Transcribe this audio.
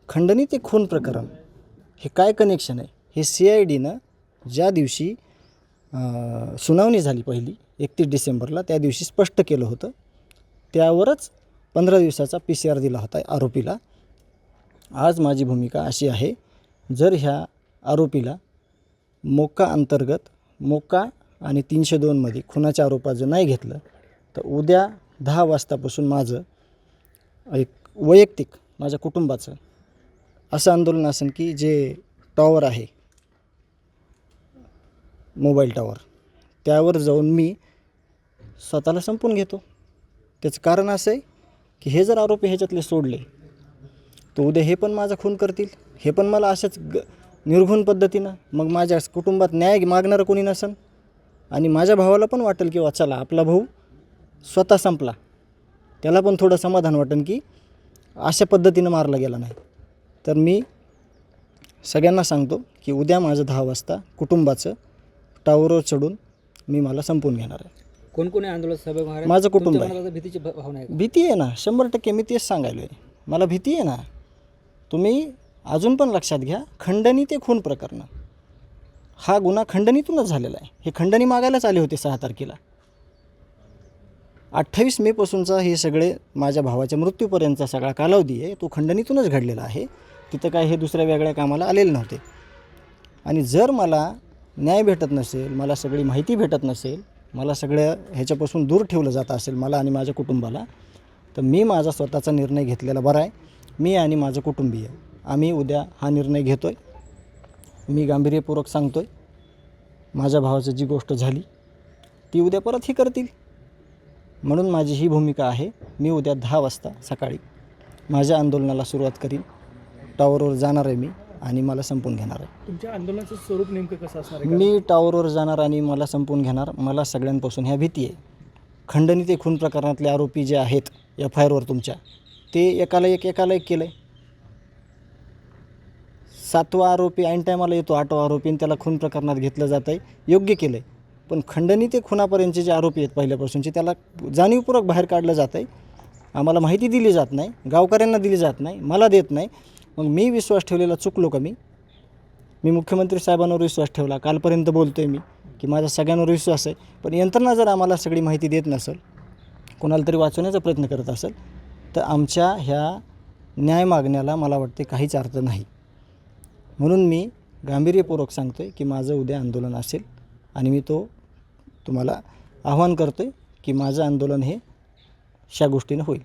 खंडणी ते खून प्रकरण हे काय कनेक्शन आहे हे CIDनं ज्या दिवशी सुनावणी झाली पहिली 31 डिसेंबरला त्या दिवशी स्पष्ट केलं होतं. त्यावरच 15 दिवसाचा PCR दिला होता आरोपीला. आज माझी भूमिका अशी आहे, जर ह्या आरोपीला मोक्का अंतर्गत मोक्का आणि 302मध्ये खुनाच्या आरोपाचं नाही घेतलं तर उद्या 10 वाजतापासून माझं एक वैयक्तिक माझ्या कुटुंबाचं असं आंदोलन असेल की जे टॉवर आहे मोबाईल टॉवर त्यावर जाऊन मी स्वतःला संपून घेतो. त्याचं कारण असं आहे की हे जर आरोपी ह्याच्यातले सोडले तर उद्या हे पण माझा खून करतील, हे पण मला अशाच निर्घुण पद्धतीनं मग माझ्या कुटुंबात न्याय मागणारं कोणी नसेल आणि माझ्या भावाला पण वाटेल की चला आपला भाऊ स्वतः संपला, त्याला पण थोडं समाधान वाटेल की अशा पद्धतीनं मारला गेला नाही. तर मी सगळ्यांना सांगतो की उद्या माझं 10 वाजता कुटुंबाचं टावरवर चढून मी मला संपवून घेणार आहे. कोण कोणी आंदोलन सहभागी होणार आहे? माझं कुटुंब आहे. तुम्हाला भीतीची भावना आहे का? भीती आहे ना 100%. मी तेच सांगायलो आहे, मला भीती आहे ना. तुम्ही अजून पण लक्षात घ्या, खंडणी ते खून प्रकरण हा गुन्हा खंडणीतूनच झालेला आहे. हे खंडणी मागायलाच आले होते 6 तारखेला. 28 मेपासूनचा हे सगळे माझ्या भावाच्या मृत्यूपर्यंतचा सगळा कालावधी आहे तो खंडणीतूनच घडलेला आहे. तिथं काय हे दुसऱ्या वेगळ्या कामाला आलेले नव्हते. आणि जर मला न्याय भेटत नसेल, मला सगळी माहिती भेटत नसेल, मला सगळ्या ह्याच्यापासून दूर ठेवलं जात असेल मला आणि माझ्या कुटुंबाला, तर मी माझा स्वतःचा निर्णय घेतलेला बरा आहे. मी आणि माझं कुटुंबीय आम्ही उद्या हा निर्णय घेतो आहे. मी गांभीर्यपूर्वक सांगतो आहे, माझ्या भावाचं जी गोष्ट झाली ती उद्या परत ही करतील. म्हणून माझी ही भूमिका आहे. मी उद्या 10 वाजता सकाळी माझ्या आंदोलनाला सुरुवात करीन. टॉवरवर जाणार आहे मी आणि मला संपवून घेणार आहे. तुमच्या आंदोलनाचं स्वरूप नेमकं कसं असणार आहे? मी टॉवरवर जाणार आणि मला संपवून घेणार. मला सगळ्यांपासून ह्या भीती आहे. खंडणी ते खून प्रकरणातले आरोपी जे आहेत FIRवर तुमच्या, ते एकाला एक केलं आहे. 7वा आरोपी ऐन टायमाला येतो, 8वा आरोपी, आणि त्याला खून प्रकरणात घेतलं जातं आहे. योग्य केलं आहे. पण खंडणी ते खुनापर्यंतचे जे आरोपी आहेत पहिल्यापासूनचे त्याला जाणीवपूर्वक बाहेर काढलं जातं आहे. आम्हाला माहिती दिली जात नाही, गावकऱ्यांना दिली जात नाही, मला देत नाही. मग मी विश्वास ठेवलेला चुकलो का? मी मुख्यमंत्री साहेबांवर विश्वास ठेवला. कालपर्यंत बोलतो आहे मी की माझा सगळ्यांवर विश्वास आहे. पण यंत्रणा जर आम्हाला सगळी माहिती देत नसेल, कोणाला तरी वाचवण्याचा प्रयत्न करत असेल, तर आमच्या ह्या न्याय मागण्याला मला वाटते काहीच अर्थ नाही. म्हणून मी गांभीर्यपूर्वक सांगतो आहे की माझं उद्या आंदोलन असेल आणि मी तुम्हाला आव्हान करतो आहे की माझं आंदोलन हे अशा गोष्टीनं होईल.